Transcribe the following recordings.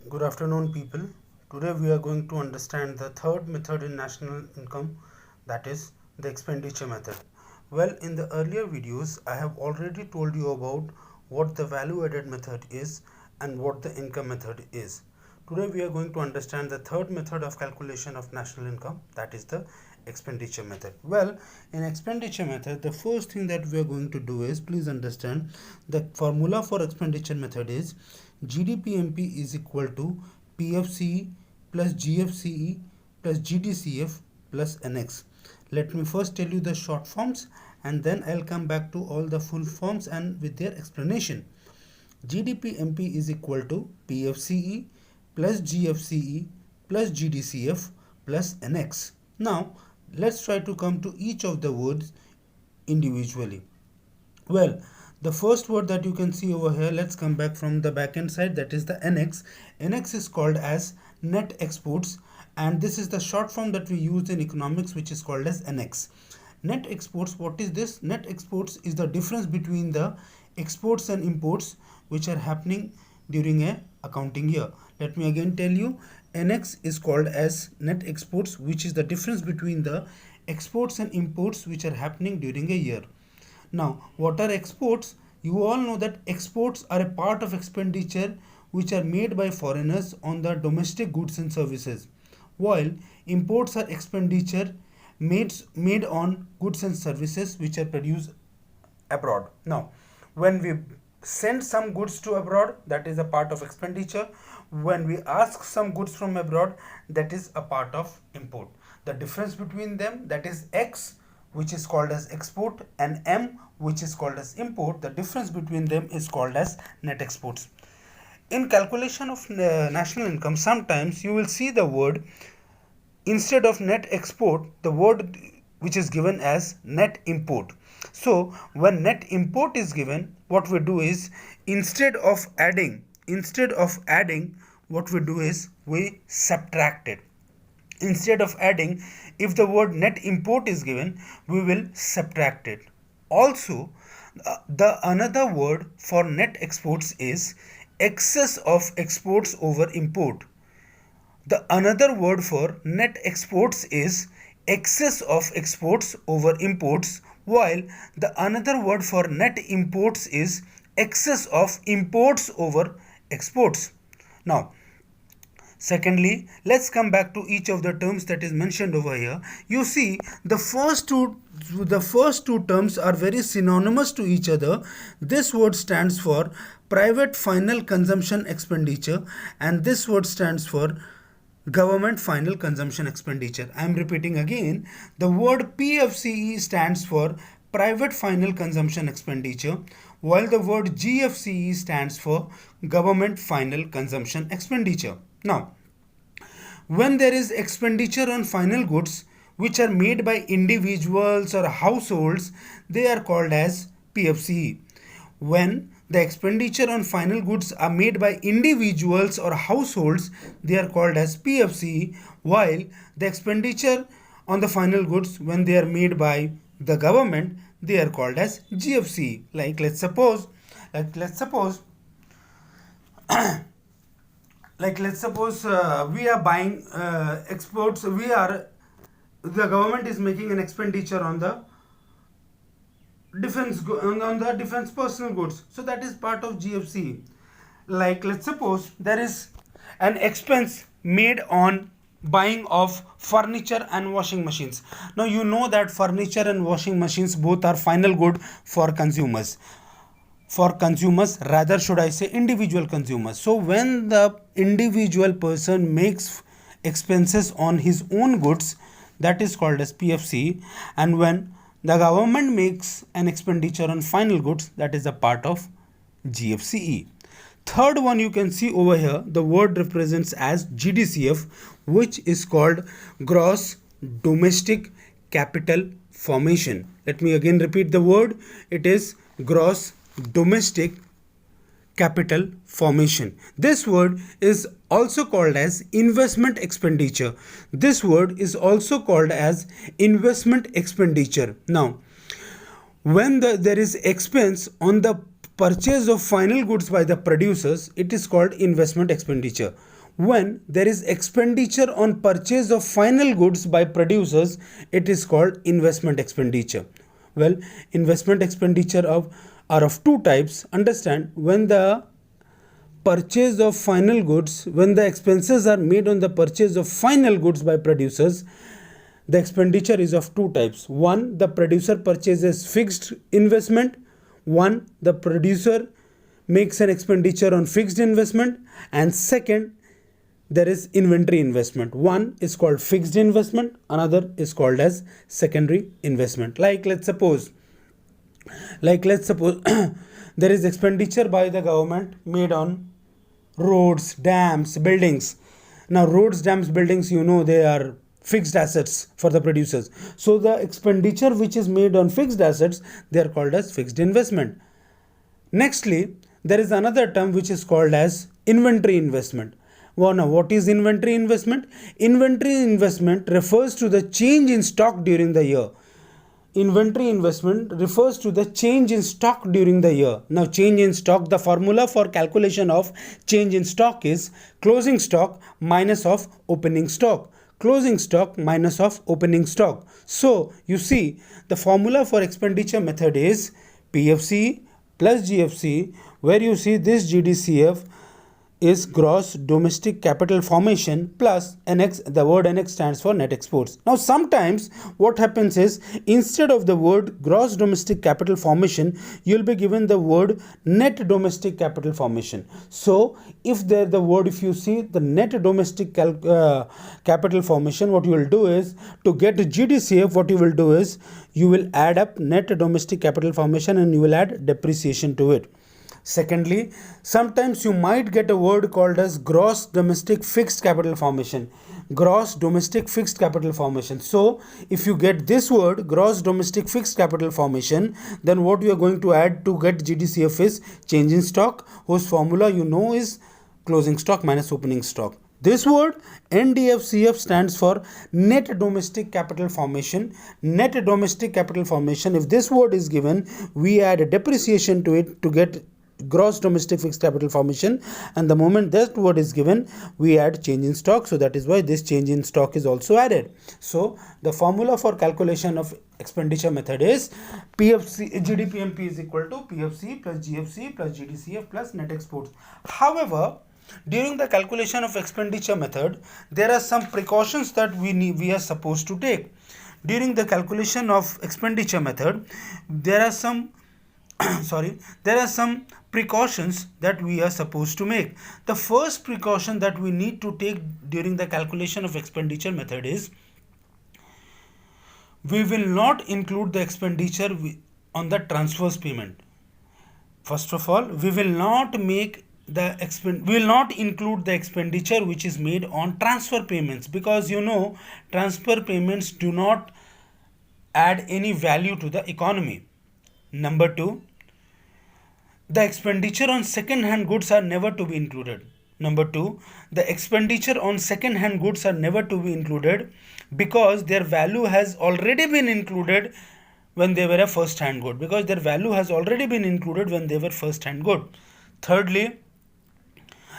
Good afternoon, people. Today we are going to understand the third method in national income, that is the expenditure method. Well, in the earlier videos, I have already told you about what the value added method is and what the income method is. Today we are going to understand the third method of calculation of national income, that is the expenditure method. Well, in expenditure method, the first thing that we are going to do is, please understand, the formula for expenditure method is GDPMP is equal to PFCE plus GFCE plus GDCF plus NX. Let me first tell you the short forms and then I'll come back to all the full forms and with their explanation. GDPMP is equal to PFCE plus GFCE plus GDCF plus NX. Now, let's try to come to each of the words individually. Well, the first word that you can see over here, let's come back from the back end side, that is the NX. NX is called as net exports, and this is the short form that we use in economics, which is called as NX. Net exports, what is this? Net exports is the difference between the exports and imports which are happening during a accounting year. Let me again tell you, NX is called as net exports, which is the difference between the exports and imports which are happening during a year. Now, what are exports? You all know that exports are a part of expenditure which are made by foreigners on the domestic goods and services, while imports are expenditure made on goods and services which are produced abroad. Now, when we send some goods to abroad, that is a part of expenditure. When we ask some goods from abroad, that is a part of import. The difference between them, that is X, which is called as export, and M, which is called as import. The difference between them is called as net exports. In calculation of national income, sometimes you will see the word, instead of net export, the word which is given as net import. So when net import is given, what we do is, instead of adding, what we do is we subtract it. Instead of adding, if the word net import is given, we will subtract it. Also, the another word for net exports is excess of exports over import. The another word for net exports is excess of exports over imports, while the another word for net imports is excess of imports over exports. Now, secondly, let's come back to each of the terms that is mentioned over here. You see, the first two terms are very synonymous to each other. This word stands for private final consumption expenditure, and this word stands for government final consumption expenditure. I am repeating again, the word PFCE stands for private final consumption expenditure, while the word GFCE stands for government final consumption expenditure. Now, when there is expenditure on final goods which are made by individuals or households, they are called as PFCE. When the expenditure on final goods are made by individuals or households, they are called as PFCE, while the expenditure on the final goods, when they are made by the government, they are called as GFCE. Let's suppose we are buying exports. The government is making an expenditure on the defense personal goods, so that is part of GFC. Let's suppose there is an expense made on buying of furniture and washing machines. Now you know that furniture and washing machines both are final good for consumers, rather should I say individual consumers. So when the individual person makes expenses on his own goods, that is called as PFC, and when the government makes an expenditure on final goods, that is a part of GFCE. Third one you can see over here, the word represents as GDCF, which is called gross domestic capital formation. Let me again repeat the word. It is gross domestic capital formation. This word is also called as investment expenditure. This word is also called as investment expenditure. Now, when there is expense on the purchase of final goods by the producers, it is called investment expenditure. When there is expenditure on purchase of final goods by producers, it is called investment expenditure. Well, investment expenditure are of two types. Understand, when the purchase of final goods, when the expenses are made on the purchase of final goods by producers, the expenditure is of two types. One, the producer purchases fixed investment. One, the producer makes an expenditure on fixed investment. And second, there is inventory investment. One is called fixed investment, another is called as secondary investment. Like let's suppose there is expenditure by the government made on roads, dams, buildings. Now roads, dams, buildings, they are fixed assets for the producers. So the expenditure which is made on fixed assets, they are called as fixed investment. Nextly, there is another term which is called as inventory investment. Well, now what is inventory investment? Inventory investment refers to the change in stock during the year. Inventory investment refers to the change in stock during the year. Now change in stock, the formula for calculation of change in stock is closing stock minus of opening stock. Closing stock minus of opening stock. So you see, the formula for expenditure method is PFC plus GFC, where you see this GDCF is gross domestic capital formation plus NX. The word NX stands for net exports. Now sometimes what happens is, instead of the word gross domestic capital formation, you'll be given the word net domestic capital formation. So if you see the net domestic capital formation, what you will do is, to get GDCF, what you will do is, you will add up net domestic capital formation and you will add depreciation to it. Secondly, sometimes you might get a word called as gross domestic fixed capital formation. Gross domestic fixed capital formation. So if you get this word, gross domestic fixed capital formation, then what you are going to add to get GDCF is change in stock, whose formula is closing stock minus opening stock. This word NDFCF stands for net domestic capital formation. Net domestic capital formation, if this word is given, we add a depreciation to it to get gross domestic fixed capital formation, and the moment that word is given, we add change in stock. So that is why this change in stock is also added. So the formula for calculation of expenditure method is PFC, GDPMP is equal to PFC plus GFC plus GDCF plus net exports. However, during the calculation of expenditure method, there are some precautions that we are supposed to take. During the calculation of expenditure method, there are some precautions that we are supposed to make. The first precaution that we need to take during the calculation of expenditure method is, we will not include the expenditure on the transfers payment. First of all, we will not include the expenditure which is made on transfer payments, because transfer payments do not add any value to the economy. Number two, the expenditure on second-hand goods are never to be included. Number two, the expenditure on second-hand goods are never to be included because their value has already been included when they were a first-hand good. Thirdly,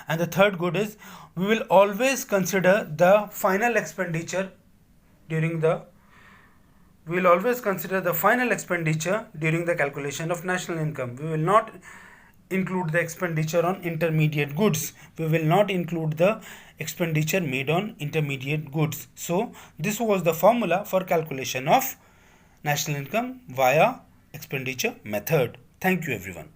and the third good is, we will always consider the final expenditure during the calculation of national income. We will not include the expenditure on intermediate goods. We will not include the expenditure made on intermediate goods. So this was the formula for calculation of national income via expenditure method. Thank you everyone.